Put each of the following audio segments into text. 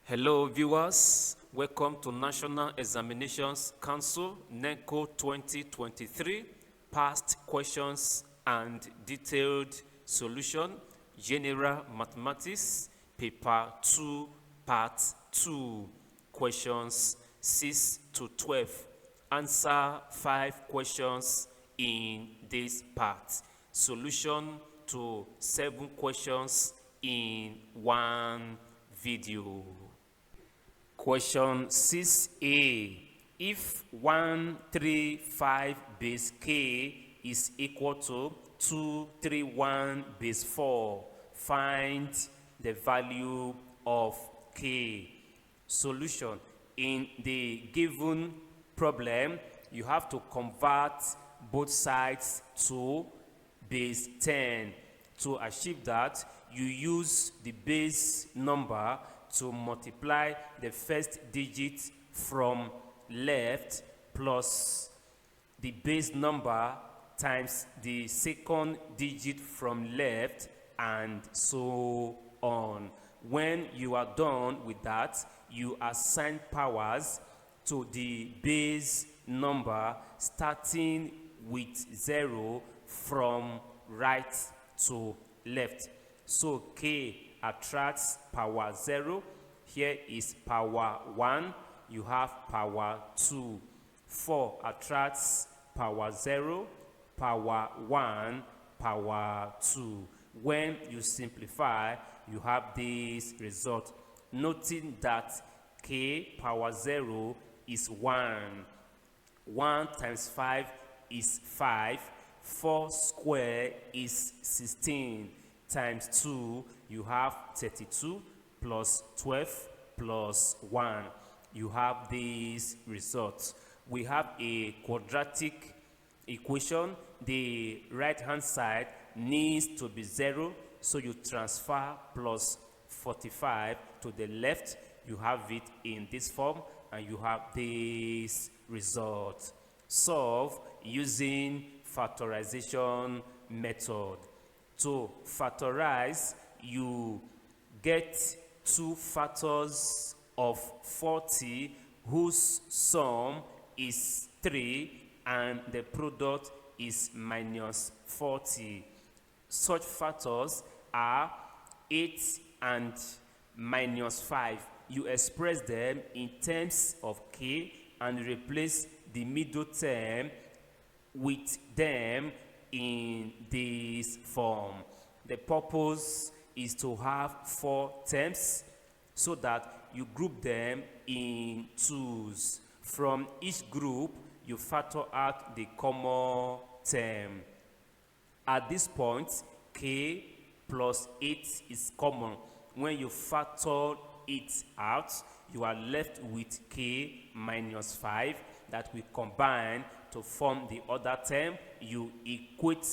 Hello viewers, welcome to National Examinations Council NECO 2023 Past Questions and Detailed Solution General Mathematics Paper 2 Part 2 Questions 6 to 12. Answer 5 questions in this part. Solution to 7 questions in one video. Question 6a. If 135 base k is equal to 231 base 4, find the value of k. Solution. In the given problem, you have to convert both sides to base 10. To achieve that, you use the base number to multiply the first digit from left plus the base number times the second digit from left, and so on. When you are done with that, you assign powers to the base number starting with 0 from right to left. So k attracts power 0. Here is power 1. You have power 2. 4 attracts power 0, power 1, power 2. When you simplify, you have this result. Noting that k power 0 is 1. 1 times 5 is 5. 4 square is 16 times 2. You have 32 plus 12 plus 1. You have these results. We have a quadratic equation. The right hand side needs to be 0, so you transfer plus 45 to the left. You have it in this form, and you have this result. Solve using factorization method. To factorize, you get 2 factors of 40 whose sum is 3 and the product is minus 40. Such factors are 8 and minus 5. You express them in terms of k and replace the middle term with them in this form. The purpose is to have 4 terms so that you group them in twos. From each group, you factor out the common term. At this point, k plus 8 is common. When you factor it out, you are left with k minus 5 that we combine to form the other term. You equate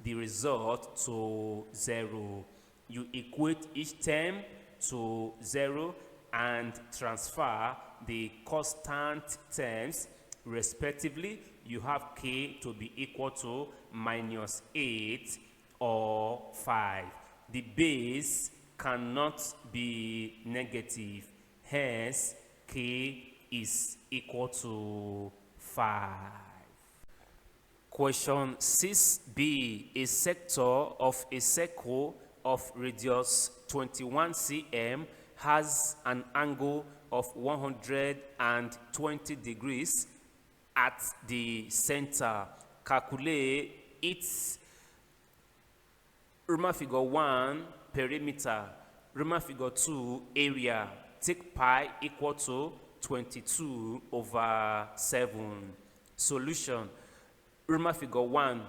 the result to 0. You equate each term to 0 and transfer the constant terms respectively. You have k to be equal to minus 8 or 5. The base cannot be negative, hence k is equal to 5. Question 6b. A sector of a circle of radius 21 cm has an angle of 120 degrees at the center. Calculate its Roman figure 1 perimeter, Roman figure 2 area. Take pi equal to 22 over 7. Solution. Roman figure 1,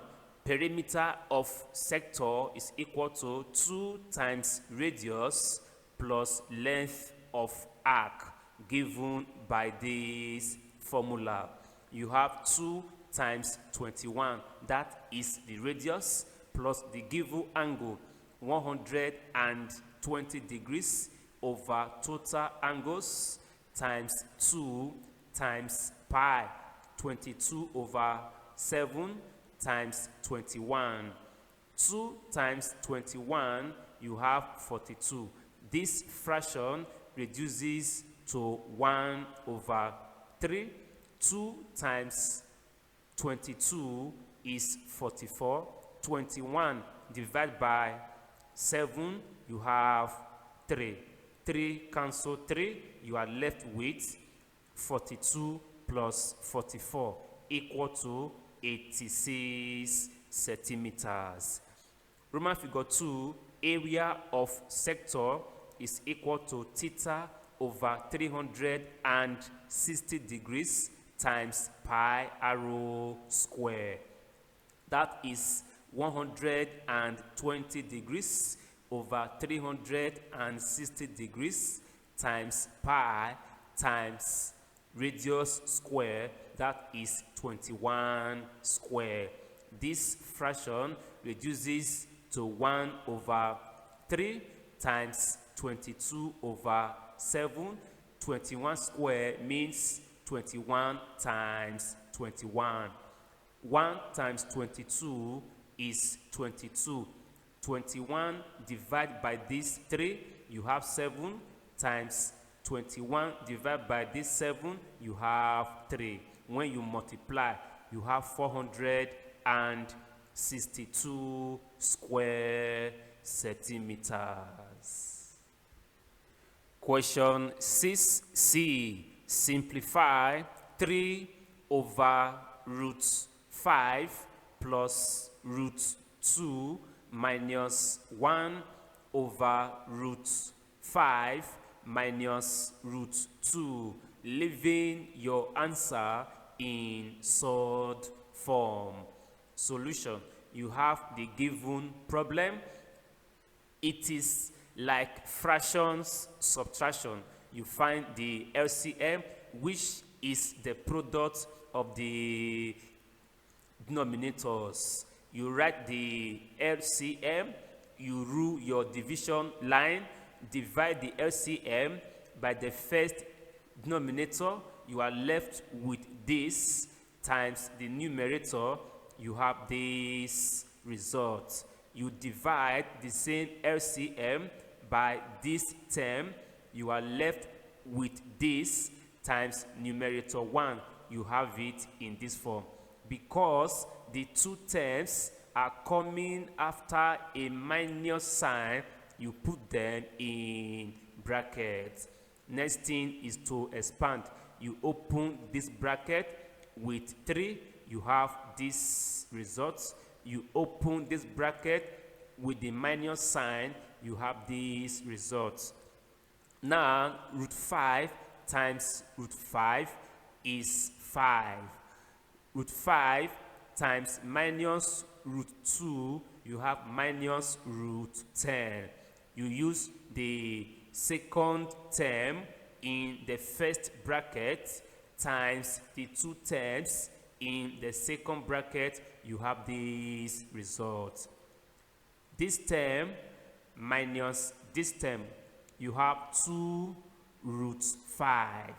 perimeter of sector is equal to 2 times radius plus length of arc given by this formula. You have 2 times 21, that is the radius, plus the given angle 120 degrees over total angles times 2 times pi, 22 over 7 times 21. 2 times 21, you have 42. This fraction reduces to 1 over 3. 2 times 22 is 44. 21 divided by 7, you have 3. 3 cancel 3, you are left with 42 plus 44 equal to 86 centimeters. Roman figure 2, area of sector is equal to theta over 360 degrees times pi arrow square. That is 120 degrees over 360 degrees times pi times radius square, that is 21 square. This fraction reduces to 1 over 3 times 22 over 7. 21 square means 21 times 21. 1 times 22 is 22. 21 divided by this 3, you have 7, times 21 divided by this 7, you have 3. When you multiply, you have 462 square centimeters. Question 6c. Simplify 3 over root 5 plus root 2 minus 1 over root 5 minus root 2, leaving your answer in surd form. Solution. You have the given problem. It is like fractions subtraction. You find the LCM, which is the product of the denominators. You write the LCM, you rule your division line, divide the LCM by the first denominator, you are left with this times the numerator, you have this result. You divide the same LCM by this term, you are left with this times numerator 1. You have it in this form. Because the two terms are coming after a minus sign, you put them in brackets. Next thing is to expand. You open this bracket with 3, you have this result. You open this bracket with the minus sign, you have these results. Now, root 5 times root 5 is 5. Root 5 times minus root 2, you have minus root 10. You use the second term in the first bracket times the two terms in the second bracket, you have this result. This term minus this term, you have 2 root 5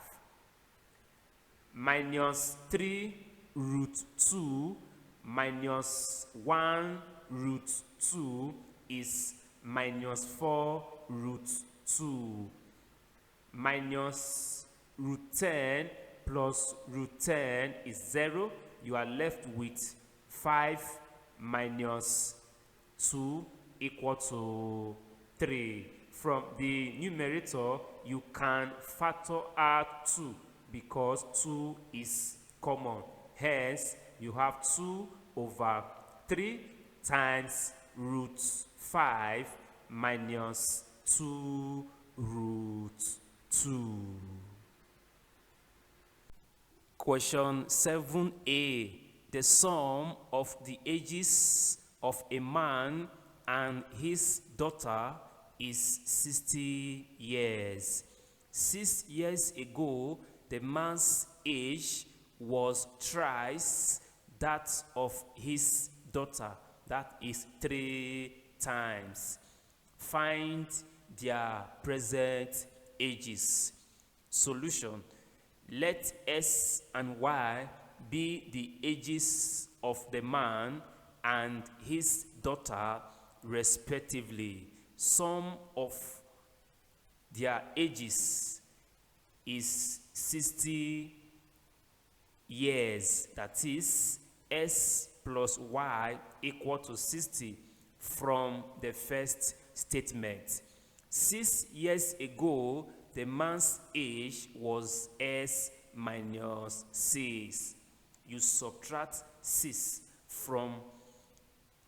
minus 3 root 2 minus 1 root 2 is minus 4 root 2 minus root 10 plus root 10 is 0. You are left with 5 minus 2 equal to 3. From the numerator, you can factor out 2 because 2 is common. Hence, you have 2 over 3 times root 5 minus 2 root 2. Question 7a. The sum of the ages of a man and his daughter is 60 years. 6 years ago, the man's age was thrice that of his daughter, that is 3 times. Find their present ages. Solution. Let x and y be the ages of the man and his daughter respectively. Sum of their ages is 60 years. That is, S plus Y equal to 60 from the first statement. 6 years ago, the man's age was S minus 6. You subtract 6 from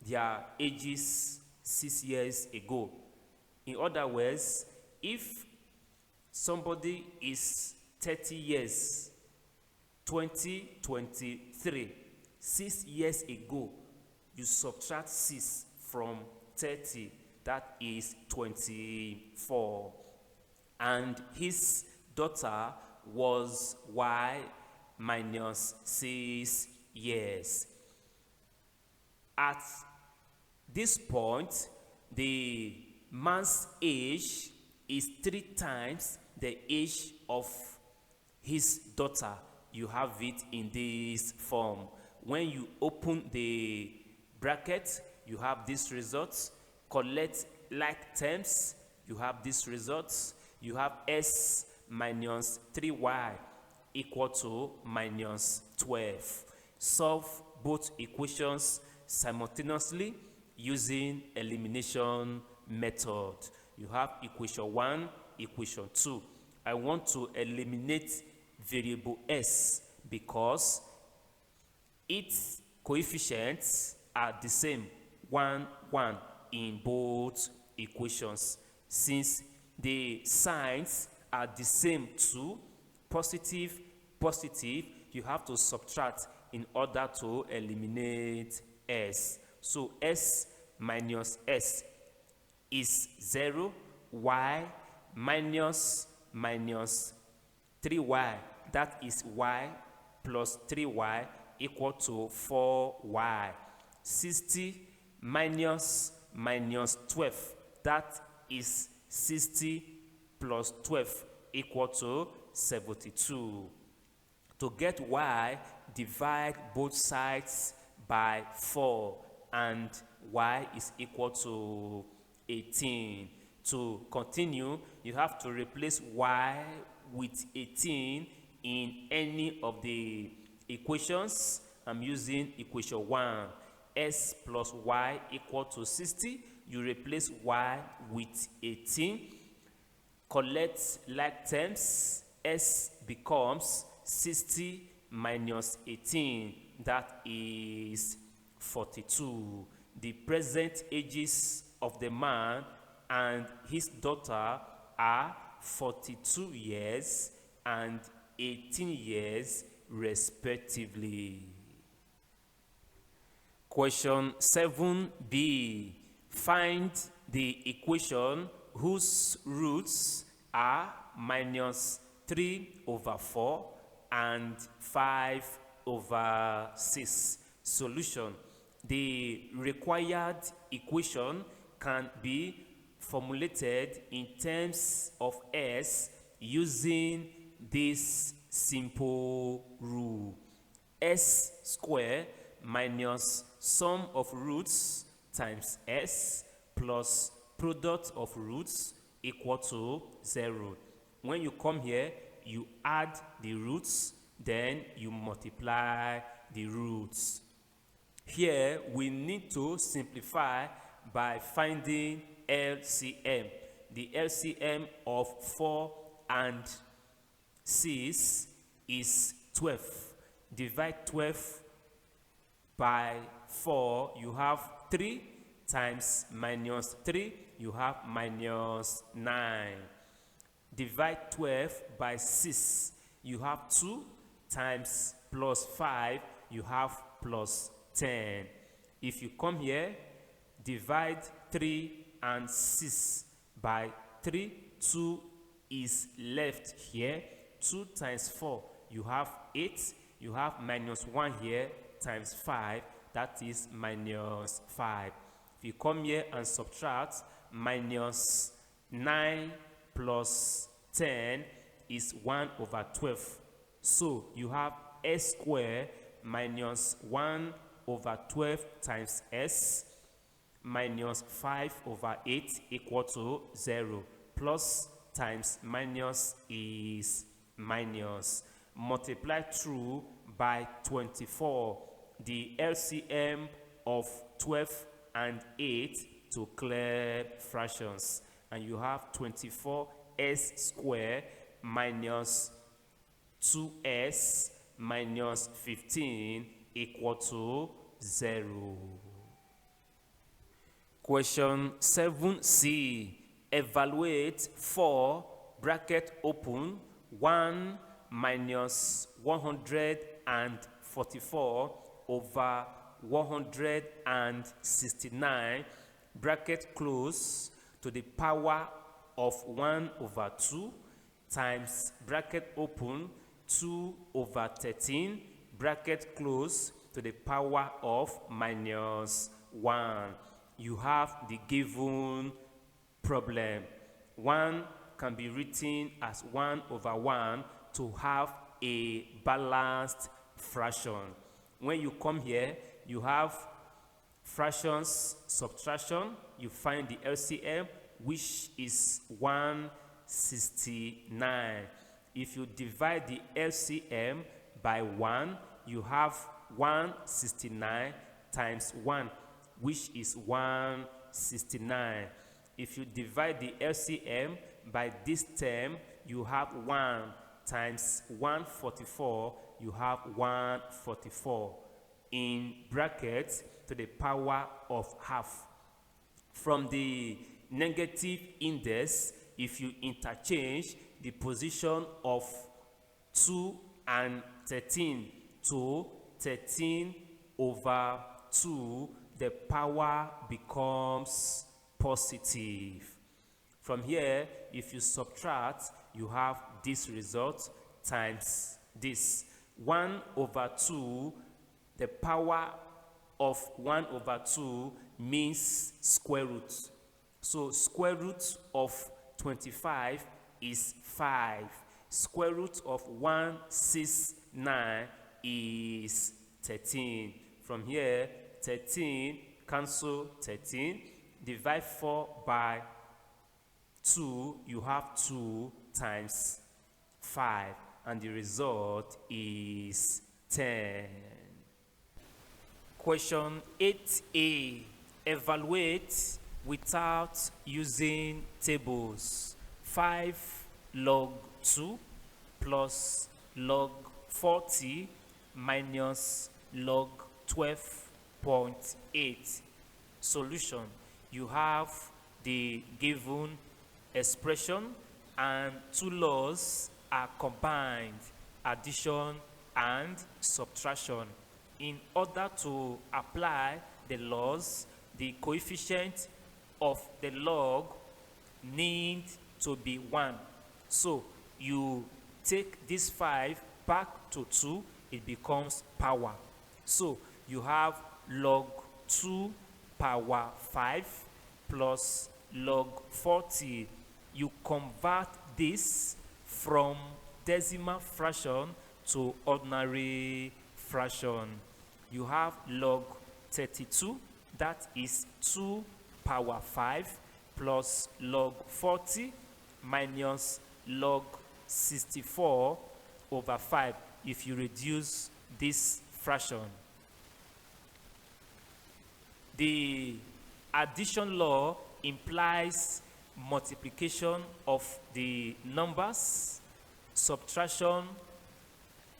their ages 6 years ago. In other words, if somebody is 30 years, 2023, 6 years ago, you subtract 6 from 30, that is 24. And his daughter was Y minus 6 years. At this point, the man's age is 3 times the age of his daughter. You have it in this form. When you open the bracket, you have this result. Collect like terms, you have this result. You have S minus 3Y equal to minus 12. Solve both equations simultaneously using elimination method. You have equation 1, equation 2. I want to eliminate variable S because its coefficients are the same, 1, 1 in both equations. Since the signs are the same too, positive, positive, you have to subtract in order to eliminate S. So S minus S is 0, Y minus 3Y, that is Y plus 3Y equal to 4Y. 60 minus 12, that is 60 plus 12 equal to 72. To get Y, divide both sides by 4 and Y is equal to 18. To continue, you have to replace Y with 18 in any of the equations. I'm using equation 1. S plus Y equal to 60. You replace Y with 18. Collect like terms. S becomes 60 minus 18. That is 42. The present ages of the man and his daughter are 42 years and 18 years respectively. Question 7b. Find the equation whose roots are minus 3 over 4 and 5 over 6. Solution. The required equation can be formulated in terms of S using this simple rule. S squared minus sum of roots times S plus product of roots equal to 0. When you come here, you add the roots, then you multiply the roots. Here, we need to simplify by finding LCM. The LCM of 4 and 6 is 12. Divide 12 by 4, you have 3 times minus 3, you have minus 9. Divide 12 by 6, you have 2 times plus 5, you have plus 10. If you come here, divide 3 and 6 by 3, 2 is left here. 2 times 4, you have 8. You have minus 1 here times 5, that is minus 5. If you come here and subtract, minus 9 plus 10 is 1 over 12. So you have S squared minus 1 over 12 times S minus 5 over 8 equal to 0 plus times minus is minus. Multiply through by 24. The LCM of 12 and 8 to clear fractions. And you have 24s squared minus 2s minus 15 equal to 0. Question 7c. Evaluate 4 bracket open 1 minus 144 over 169 bracket close to the power of 1 over 2 times bracket open 2 over 13 bracket close to the power of minus 1. You have the given problem. 1 can be written as 1 over 1 to have a balanced fraction. When you come here, you have fractions subtraction. You find the LCM, which is 169. If you divide the LCM by 1, you have 169 times 1, which is 169. If you divide the LCM by this term, you have 1 times 144, you have 144 in brackets to the power of half. From the negative index, if you interchange the position of 2 and 13 to 13 over 2, the power becomes positive. From here, if you subtract, you have this result times this. 1 over 2, the power of 1 over 2 means square root. So square root of 25 is 5. Square root of 169 is 13. From here, 13 cancel 13. Divide 4 by 2, you have 2 times 5, and the result is 10. Question 8a. Evaluate without using tables. 5 log 2 plus log 40 minus log 12.8. Solution. You have the given expression and two laws are combined, addition and subtraction. In order to apply the laws, the coefficient of the log need to be 1. So you take this 5 back to 2, it becomes power. So you have log 2 power 5 plus log 40. You convert this from decimal fraction to ordinary fraction. You have log 32, that is 2 power 5 plus log 40 minus log 64 over 5 if you reduce this fraction. The addition law implies multiplication of the numbers. Subtraction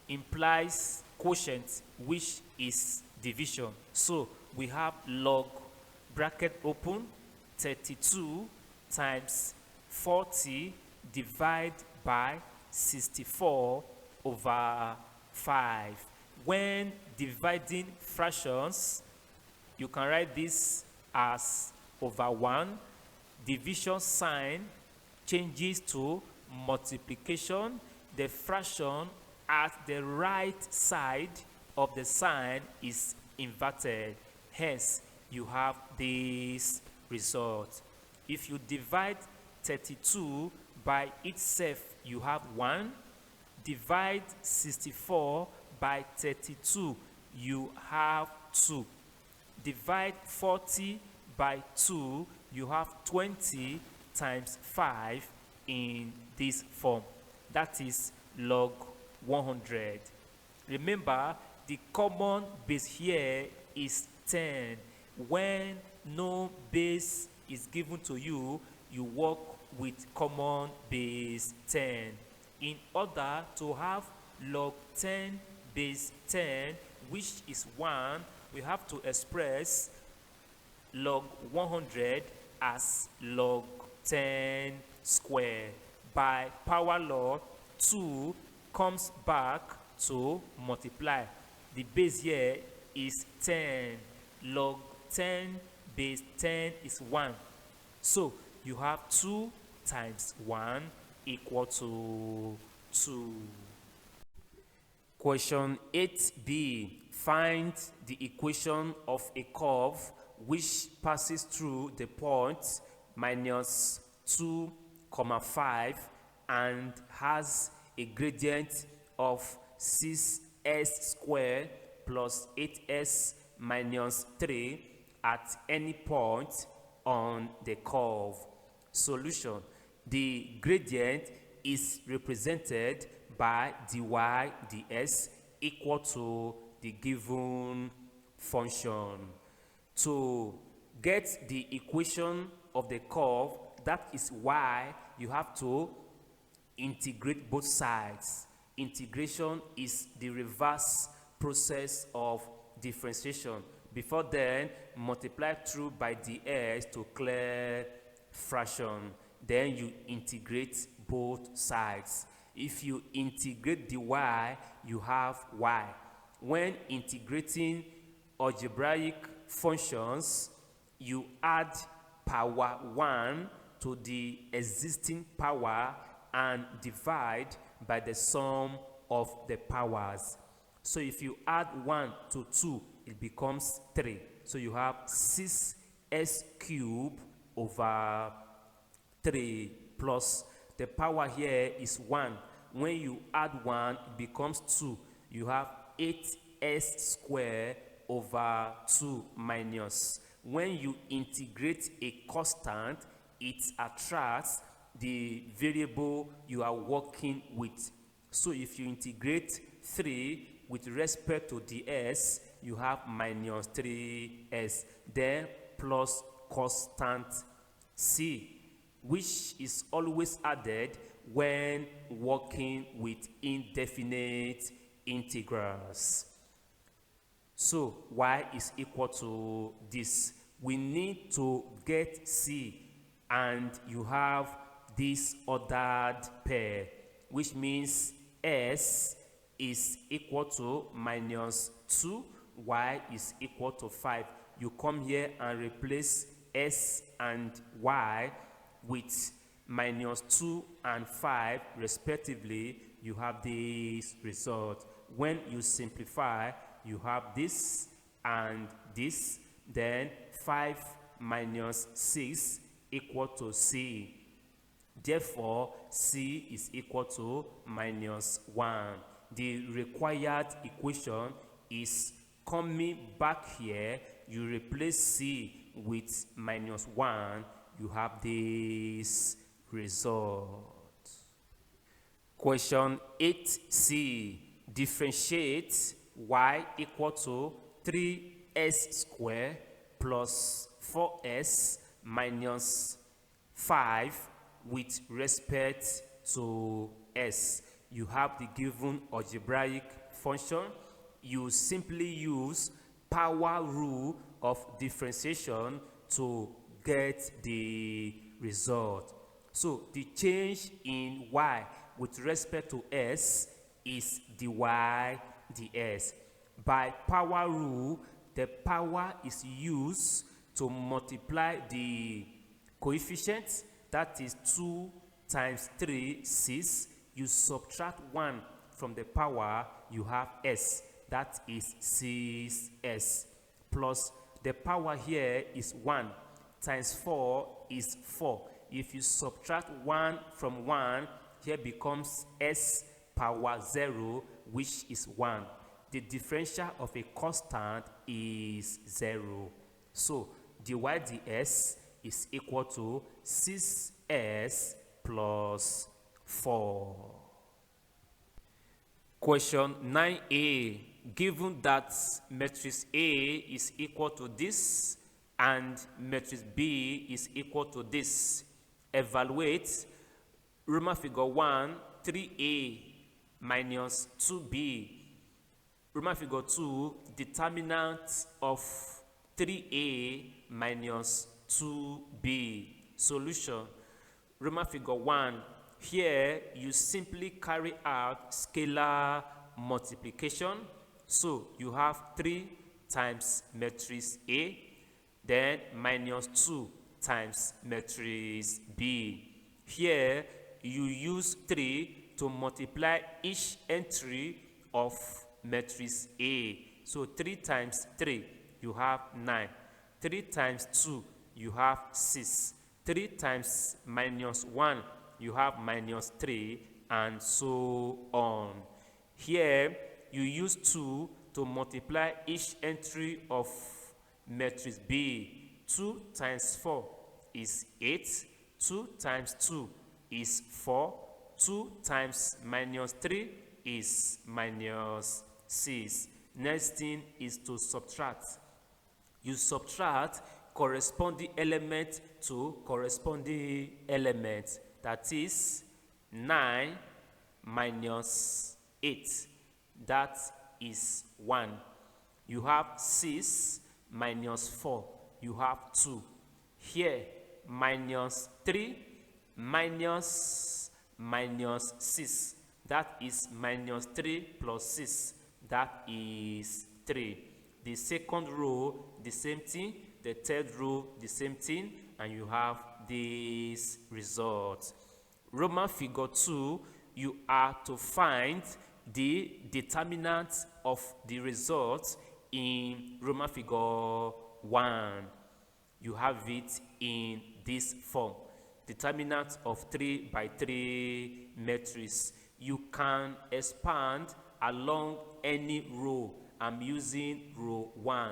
implies quotient, which is division. So we have log bracket open 32 times 40 divided by 64 over 5. When dividing fractions, you can write this as over 1. Division sign changes to multiplication. The fraction at the right side of the sign is inverted. Hence, you have this result. If you divide 32 by itself, you have 1. Divide 64 by 32, you have 2. Divide 40 by 2, you have 20 times 5 in this form. That is log 100. Remember, the common base here is 10. When no base is given to you, you work with common base 10. In order to have log 10 base 10, which is 1, we have to express log 100 as log 10 square. By power law, 2 comes back to multiply. The base here is 10. Log 10 base 10 is 1. So you have 2 times 1 equal to 2. Question 8b. Find the equation of a curve which passes through the point minus 2, 5 and has a gradient of 6s squared plus 8s minus 3 at any point on the curve. Solution. The gradient is represented by dy ds equal to the given function. To get the equation of the curve, that is why you have to integrate both sides. Integration is the reverse process of differentiation. Before then, multiply through by ds to clear fraction. Then you integrate both sides. If you integrate dy, you have y. When integrating algebraic functions, you add power 1 to the existing power and divide by the sum of the powers. So if you add 1 to 2, it becomes 3. So you have 6s cubed over 3 plus the power here is 1. When you add 1, it becomes 2. You have 8s squared over 2 minus. When you integrate a constant, it attracts the variable you are working with. So if you integrate 3 with respect to ds, you have minus 3s, then plus constant c, which is always added when working with indefinite integrals. So y is equal to this. We need to get c, and you have this ordered pair, which means s is equal to minus 2, y is equal to 5. You come here and replace s and y with minus 2 and 5 respectively. You have this result. When you simplify, you have this and this, then 5 minus 6 equal to c. Therefore, c is equal to minus 1. The required equation is coming back here. You replace c with minus 1. You have this result. Question 8c. Differentiate y equal to 3s squared plus 4s minus 5 with respect to s. You have the given algebraic function. You simply use power rule of differentiation to get the result. So the change in y with respect to s is dy ds. By power rule, the power is used to multiply the coefficients. That is 2 times 3, 6. You subtract 1 from the power, you have s. That is 6s. Plus the power here is 1 times 4 is 4. If you subtract 1 from 1, here becomes s power 0, which is 1. The differential of a constant is 0. So dy ds is equal to 6s plus 4. Question 9a. Given that matrix A is equal to this and matrix B is equal to this, evaluate Roman figure 1, 3a minus 2b. Roman figure 2, determinant of 3a minus 2b. Solution. Roman figure 1. Here you simply carry out scalar multiplication. So you have 3 times matrix A, then minus 2 times matrix B. Here you use 3 to multiply each entry of matrix A. So 3 times 3, you have 9. 3 times 2, you have 6. 3 times minus 1, you have minus 3, and so on. Here, you use 2 to multiply each entry of matrix B. 2 times 4 is 8. 2 times 2 is 4. 2 times minus 3 is minus 6. Next thing is to subtract. You subtract corresponding element to corresponding element. That is 9 minus 8. That is 1. You have 6 minus 4. You have 2. Here, minus 3 minus 6. That is minus 3 plus 6. That is 3. The second row, the same thing. The third row, the same thing. And you have this result. Roman figure 2, you are to find the determinant of the result in Roman figure 1. You have it in this form. Determinant of 3 by 3 matrix. You can expand along any row. I'm using row 1.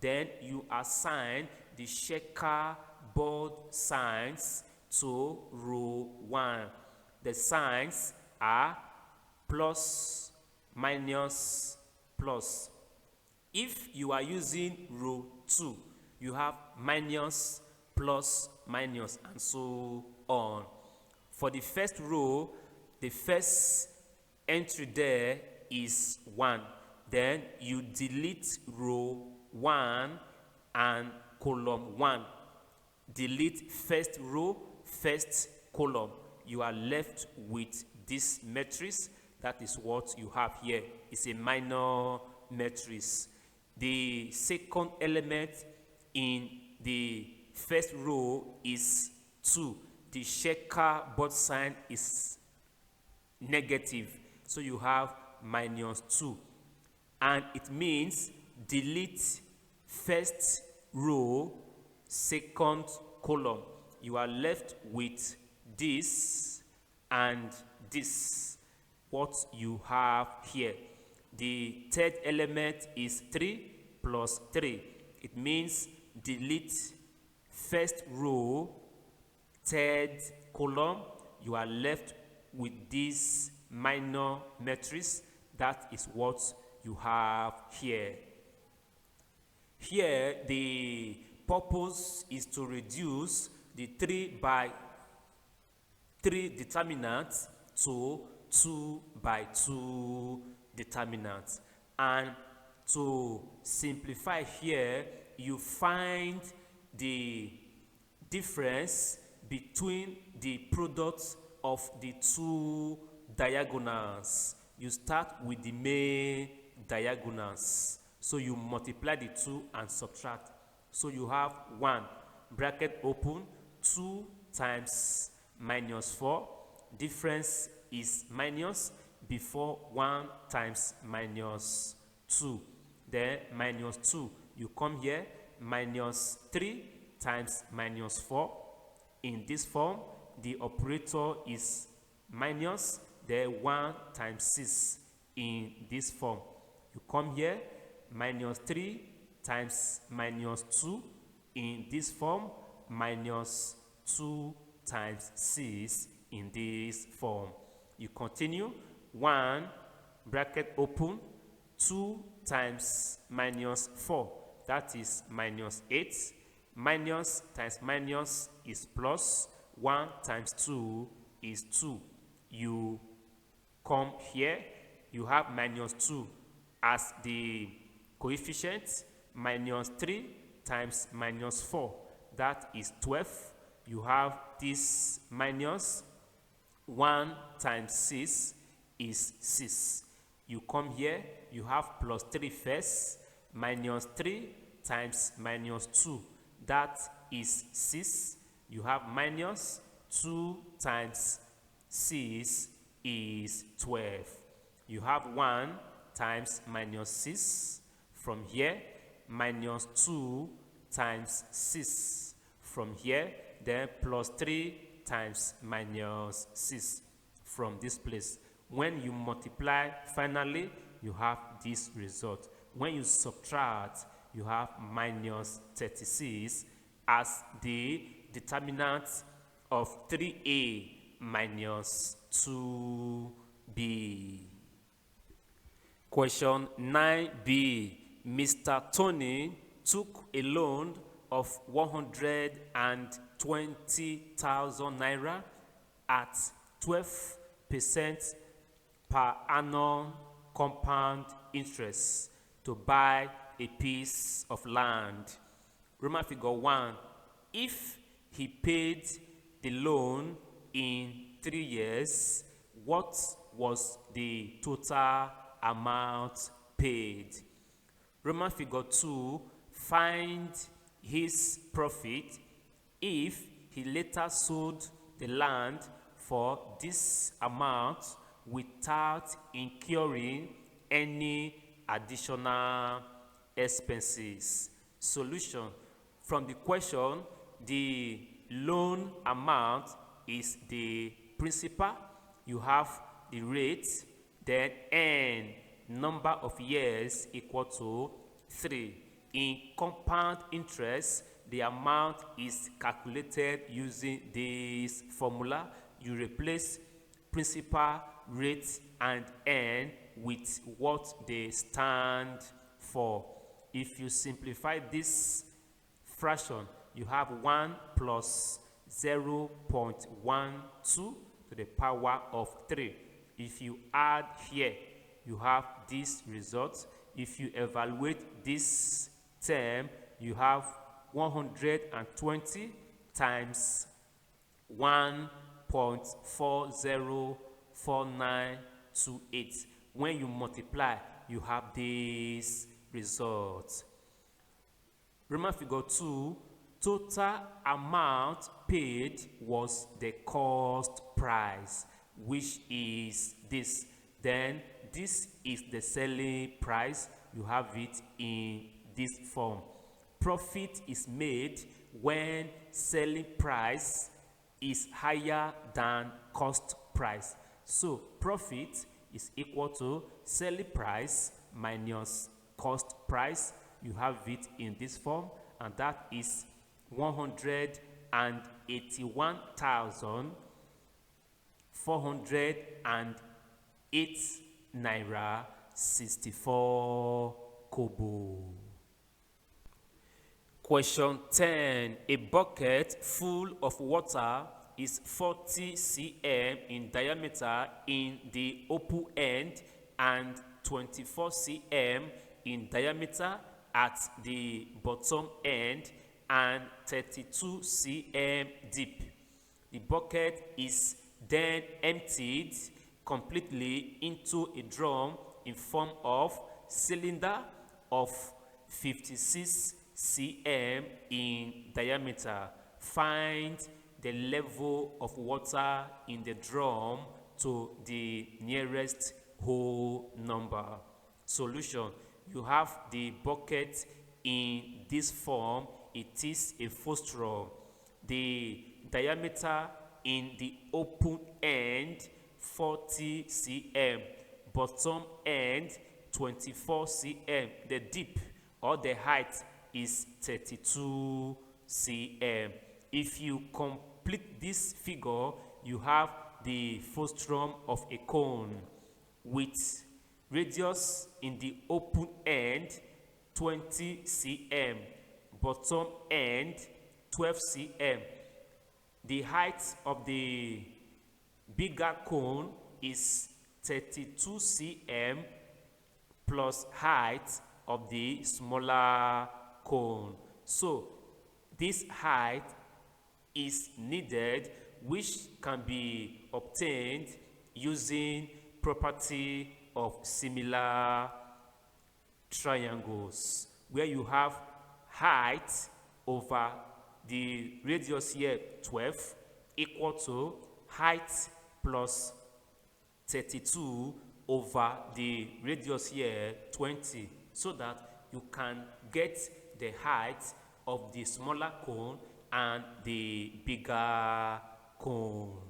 Then you assign the checkerboard signs to row 1. The signs are plus, minus, plus. If you are using row 2, you have minus, plus, minus, and so on. For the first row, the first entry there is 1. Then you delete row 1 and column 1. Delete first row, first column. You are left with this matrix. That is what you have here. It's a minor matrix. The second element in the first row is 2. The checkerboard sign is negative. So you have minus 2. And it means delete first row, second column. You are left with this and this, what you have here. The third element is 3 plus 3. It means delete first row, third column. You are left with this minor matrix. That is what you have here. Here, the purpose is to reduce the 3 by 3 determinants to 2 by 2 determinants. And to simplify here, you find the difference between the products of the two diagonals. You start with the main diagonals. So you multiply the 2 and subtract. So you have 1, bracket open, 2 times minus 4. Difference is minus before 1 times minus 2. Then minus 2. You come here, minus 3 times minus 4. In this form, the operator is minus, then 1 times 6 in this form. You come here, minus 3 times minus 2 in this form, minus 2 times 6 in this form. You continue, 1 bracket open, 2 times minus 4, that is minus 8. Minus times minus is plus, 1 times 2 is 2. You come here, you have minus 2 as the coefficient, minus 3 times minus 4, that is 12. You have this minus 1 times 6 is 6. You come here, you have plus 3 first, minus 3 times minus 2, that is 6. You have minus 2 times 6 is 12. You have 1 times minus 6 from here, minus 2 times 6 from here, then plus 3 times minus 6 from this place. When you multiply, finally, you have this result. When you subtract, you have minus 36 as the determinant of 3a minus 2b. Question 9b. Mr. Tony took a loan of 120,000 naira at 12% per annum compound interest to buy a piece of land. Roman figure 1. If he paid the loan in 3 years, what was the total amount paid? Roman figure 2. Find his profit if he later sold the land for this amount without incurring any additional expenses. Solution. From the question, the loan amount is the principal. You have the rate, then n number of years equal to 3. In compound interest, the amount is calculated using this formula. You replace principal, rate, and n with what they stand for. If you simplify this fraction, you have 1 plus 0.12 to the power of 3. If you add here, you have this result. If you evaluate this term, you have 120 times 1.404928. When you multiply, you have this result. Roman figure 2, total amount paid was the cost price, which is this. Then this is the selling price. You have it in this form. Profit is made when selling price is higher than cost price. So profit is equal to selling price minus cost price. You have it in this form, and that is 181,408 naira 64 kobo. Question 10. A bucket full of water is 40 cm in diameter in the open end and 24 cm in diameter at the bottom end and 32 cm deep. The bucket is then emptied completely into a drum in form of cylinder of 56 cm in diameter. Find the level of water in the drum to the nearest whole number. Solution. You have the bucket in this form. It is a frustrum. The diameter in the open end 40 cm, bottom end 24 cm. The depth or the height is 32 cm. If you complete this figure, you have the frustrum of a cone with radius in the open end 20 cm, bottom end 12 cm. The height of the bigger cone is 32 cm plus height of the smaller cone. So this height is needed, which can be obtained using property of similar triangles, where you have height over the radius here 12 equal to height plus 32 over the radius here 20, so that you can get the height of the smaller cone and the bigger cone.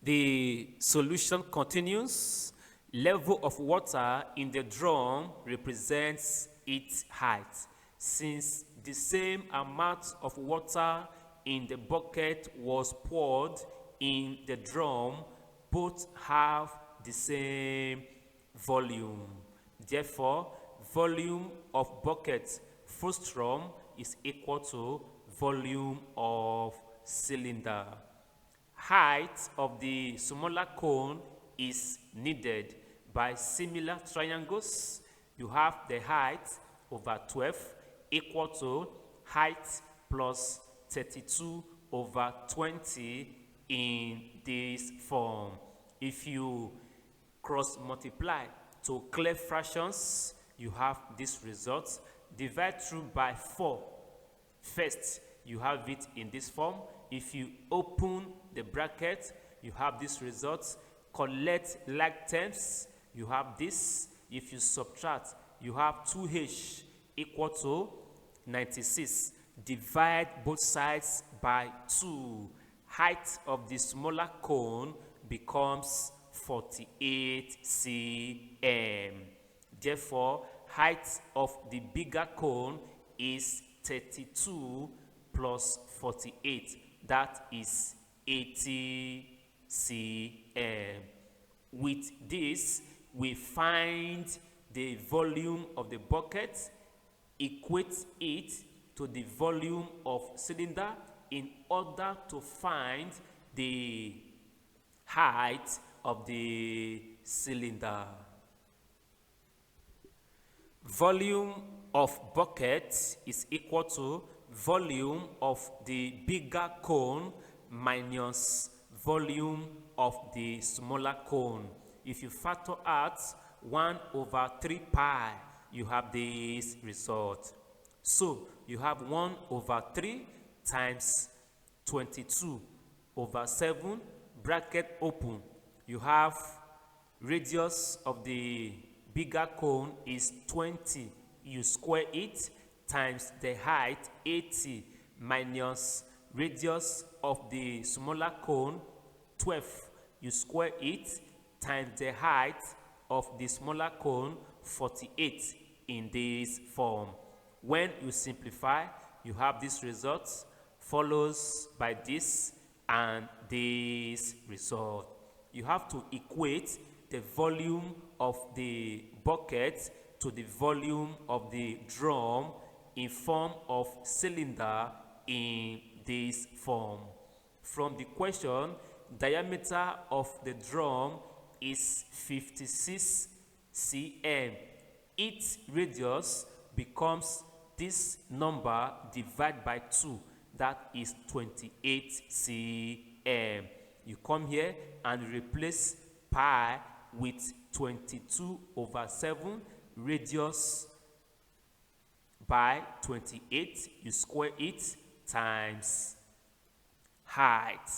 The solution continues. Level of water in the drum represents its height. Since the same amount of water in the bucket was poured in the drum, both have the same volume. Therefore, volume of bucket frustrum is equal to volume of cylinder. Height of the smaller cone is needed by similar triangles. You have the height over 12 equal to height plus 32 over 20 in this form. If you cross multiply to clear fractions, you have this result. Divide through by 4. First, you have it in this form. If you open the bracket, you have this result. Collect like terms, you have this. If you subtract, you have 2h equal to 96. Divide both sides by 2. Height of the smaller cone becomes 48 cm. Therefore, height of the bigger cone is 32 plus 48. That is 80 cm. With this, we find the volume of the bucket, equate it to the volume of cylinder in order to find the height of the cylinder. Volume of bucket is equal to volume of the bigger cone minus volume of the smaller cone. If you factor out 1 over 3 pi, you have this result. So you have 1 over 3 times 22 over 7, bracket open. You have radius of the bigger cone is 20. You square it times the height 80 minus radius of the smaller cone 12. You square it times the height of the smaller cone 48 in this form. When you simplify, you have this result follows by this and this result. You have to equate the volume of the bucket to the volume of the drum in form of cylinder in this form. From the question, diameter of the drum is 56 cm. Its radius becomes this number divided by 2, that is 28 cm. You come here and replace pi with 22 over 7, radius by 28, you square it times height.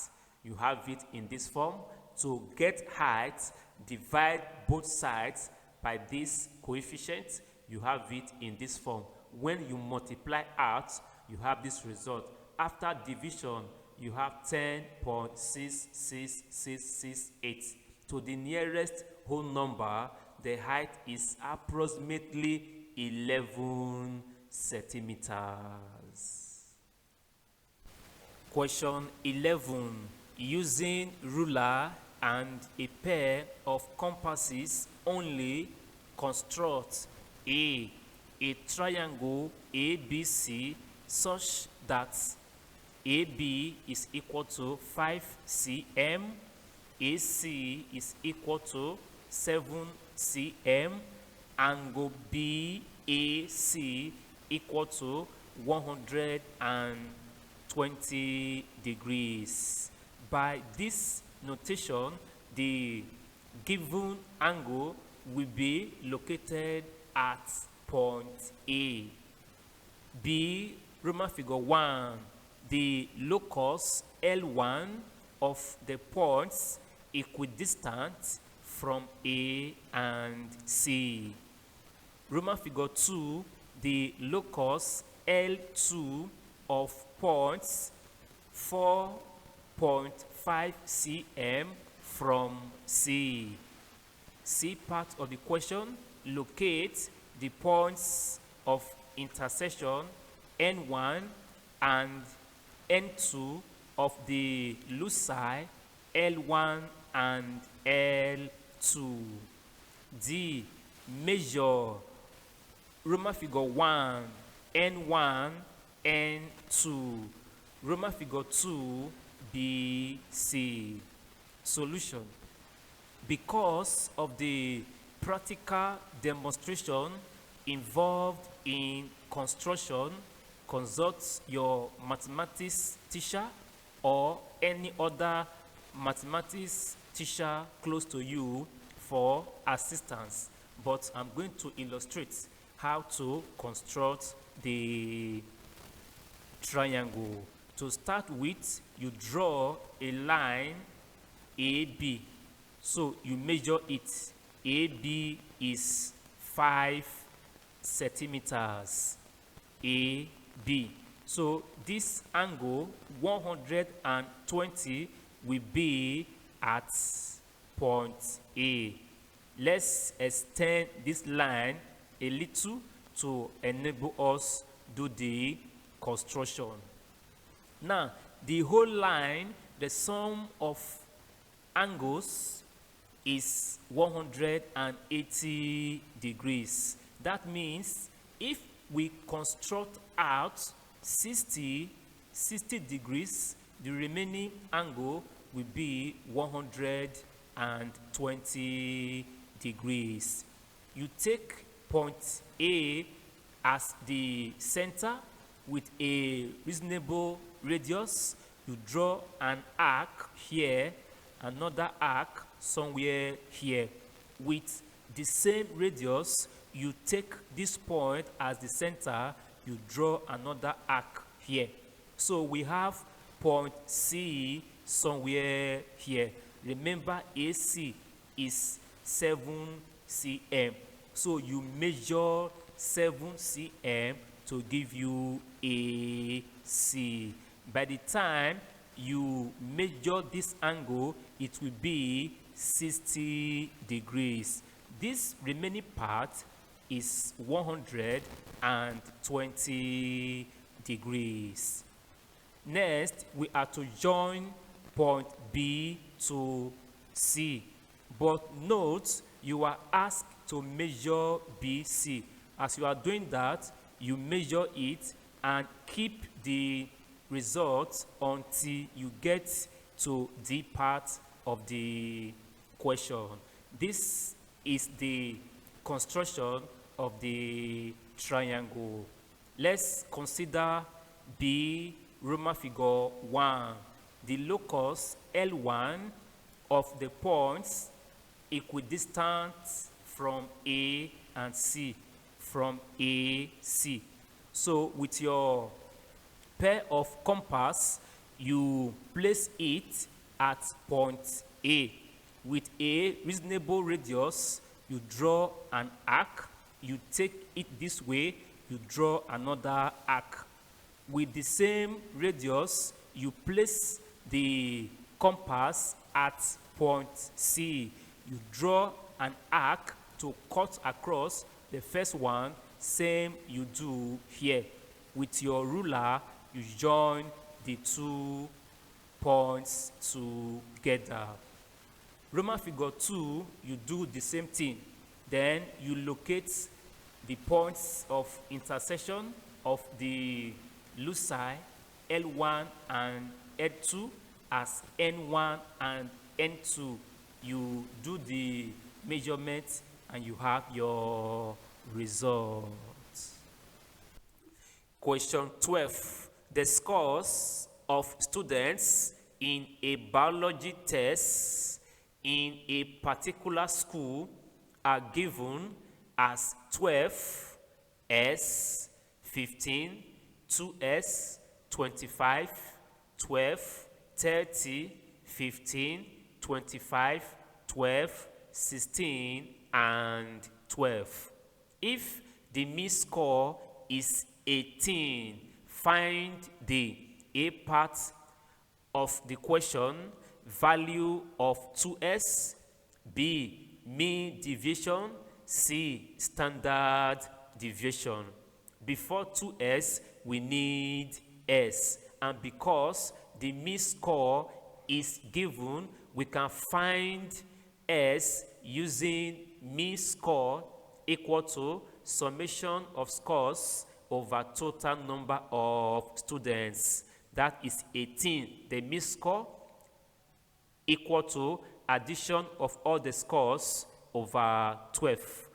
You have it in this form. To get height, divide both sides by this coefficient. You have it in this form. When you multiply out, you have this result. After division, you have 10.66668. To the nearest whole number, the height is approximately 11 centimeters. Question 11. using ruler and a pair of compasses only, construct a triangle ABC such that AB is equal to 5 cm, AC is equal to 7 cm, angle BAC equal to 120 degrees. By this notation, the given angle will be located at point A. B, Roman figure 1, the locus L1 of the points equidistant from A and C. Roman figure 2, the locus L2 of points 4.5 cm from C. C part of the question, locate the points of intersection N1 and N2 of the loci L1 and L2. D, measure Roman figure 1, N1, N2, Roman figure 2, BC. Solution. Because of the practical demonstration involved in construction, consult your mathematics teacher or any other mathematics teacher close to you for assistance. But I'm going to illustrate how to construct the triangle. To start with, you draw a line AB. So you measure it. AB is 5 centimeters. AB. So this angle 120 will be at point A. Let's extend this line a little to enable us do the construction. Now, the whole line, the sum of angles is 180 degrees. That means if we construct out 60 degrees, the remaining angle will be 120 degrees. You take point A as the center with a reasonable radius. You draw an arc here, another arc somewhere here. With the same radius, you take this point as the center, you draw another arc here. So we have point C somewhere here. Remember, AC is 7 cm. So you measure 7 cm to give you AC. By the time you measure this angle, it will be 60 degrees. This remaining part is 120 degrees. Next, we are to join point B to C. But note, you are asked to measure BC. As you are doing that, you measure it and keep the results until you get to the part of the question. This is the construction of the triangle. Let's consider B, Roman figure 1. The locus L1 of the points equidistant from A and C, from AC. So with your pair of compass, you place it at point A. With a reasonable radius, you draw an arc. You take it this way, you draw another arc. With the same radius, you place the compass at point C. You draw an arc to cut across the first one, same you do here. With your ruler, you join the two points together. Roman figure 2, you do the same thing. Then you locate the points of intersection of the loci L1 and L2 as N1 and N2. You do the measurement and you have your results. Question 12. The scores of students in a biology test in a particular school are given as 12, S, 15, 2S, 25, 12, 30, 15, 25, 12, 16, and 12. If the mean score is 18, find the A part of the question, value of 2S, B, mean deviation, C, standard deviation. Before 2S, we need S. And because the mean score is given, we can find S using mean score equal to summation of scores over total number of students. That is 18. The mean score equal to addition of all the scores over 12.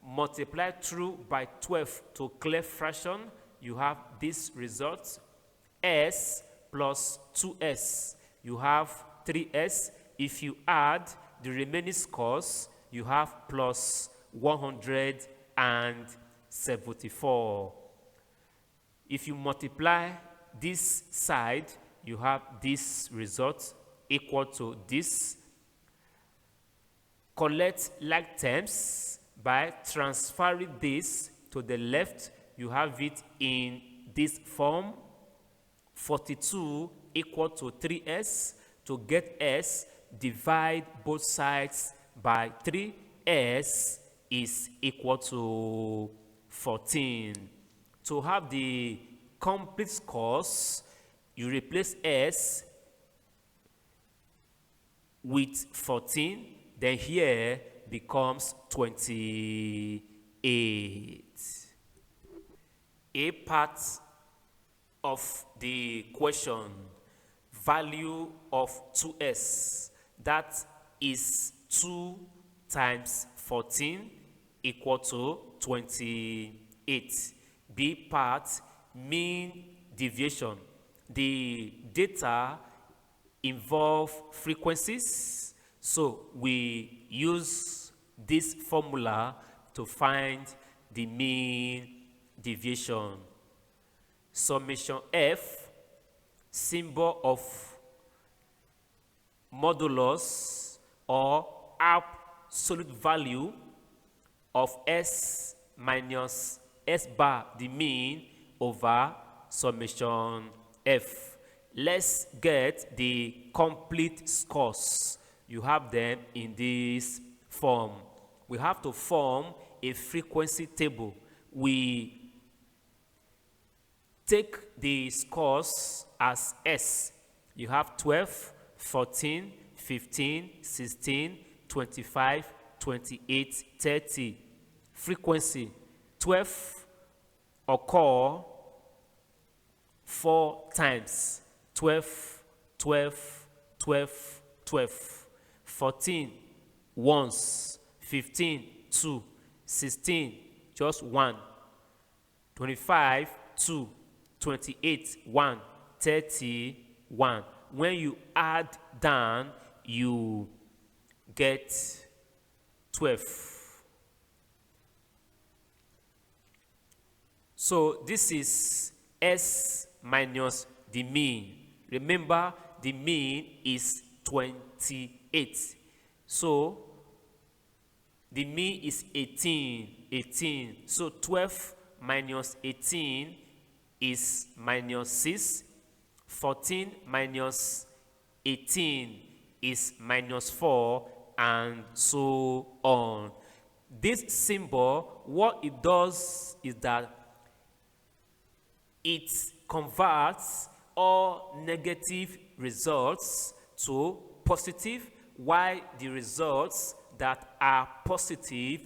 Multiply through by 12 to clear fraction, you have this result. S plus 2S, you have 3S. If you add the remaining scores, you have plus 174. If you multiply this side, you have this result equal to this. Collect like terms by transferring this to the left. You have it in this form. 42 equal to 3S. To get S, divide both sides by 3. S is equal to 14. To have the complete scores, you replace S with 14, then here becomes 28. A part of the question, value of 2S, that is 2 times 14 equal to 28. B part, mean deviation. The data involve frequencies, so we use this formula to find the mean deviation. Summation F, symbol of modulus or absolute value of S minus S bar, the mean, over summation F. Let's get the complete scores. You have them in this form. We have to form a frequency table. We take the scores as S. You have 12, 14, 15, 16, 25, 28, 30. Frequency 12 occur 4 times. 12, 12, 12, 12. 14 once. 15 2. 16 just 1. 25 2. 28 1. 30 1. When you add down, you get 12. So this is S minus the mean. Remember, the mean is 28. So the mean is 18. So 12 minus 18 is minus 6. 14 minus 18 is minus 4, and so on. This symbol, what it does is that it converts all negative results to positive, while the results that are positive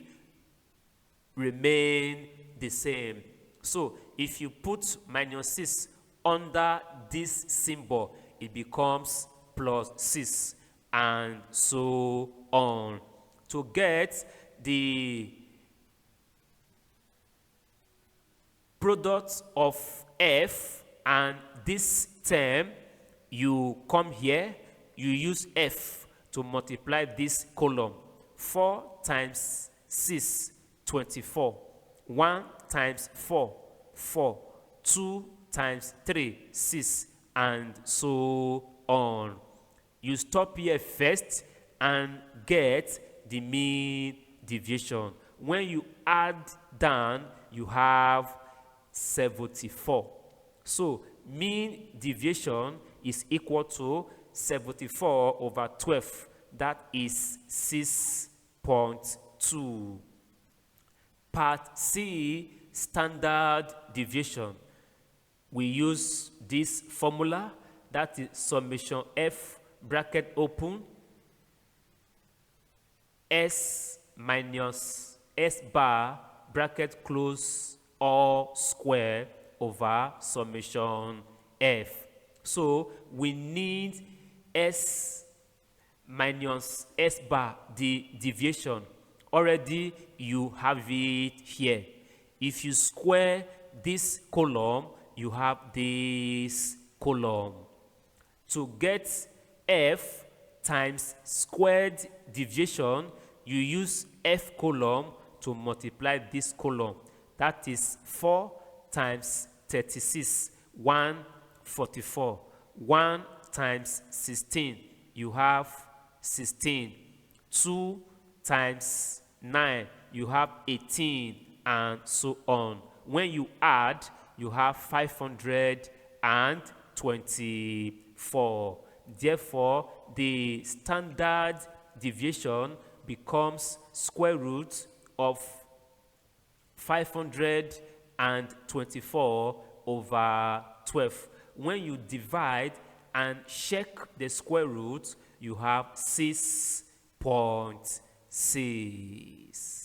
remain the same. So if you put minus 6 under this symbol, it becomes plus 6, and so on. To get the product of f and this term, you come here, you use f to multiply this column. 4 times 6, 24. 1 times 4, 4. 2 times 3, 6, and so on. You stop here first and get the mean deviation. When you add down, you have 74. So mean deviation is equal to 74 over 12. That is 6.2. Part C, standard deviation. We use this formula, that is summation f bracket open s minus s bar bracket close all square over summation f. So we need s minus s bar, the deviation. Already you have it here. If you square this column, you have this column. To get f times squared deviation, you use f column to multiply this column. That is 4 times 36, 144. 1 times 16, you have 16. 2 times 9, you have 18, and so on. When you add, you have 524. Therefore, the standard deviation becomes square root of 524 over 12. When you divide and check the square root, you have 6.6.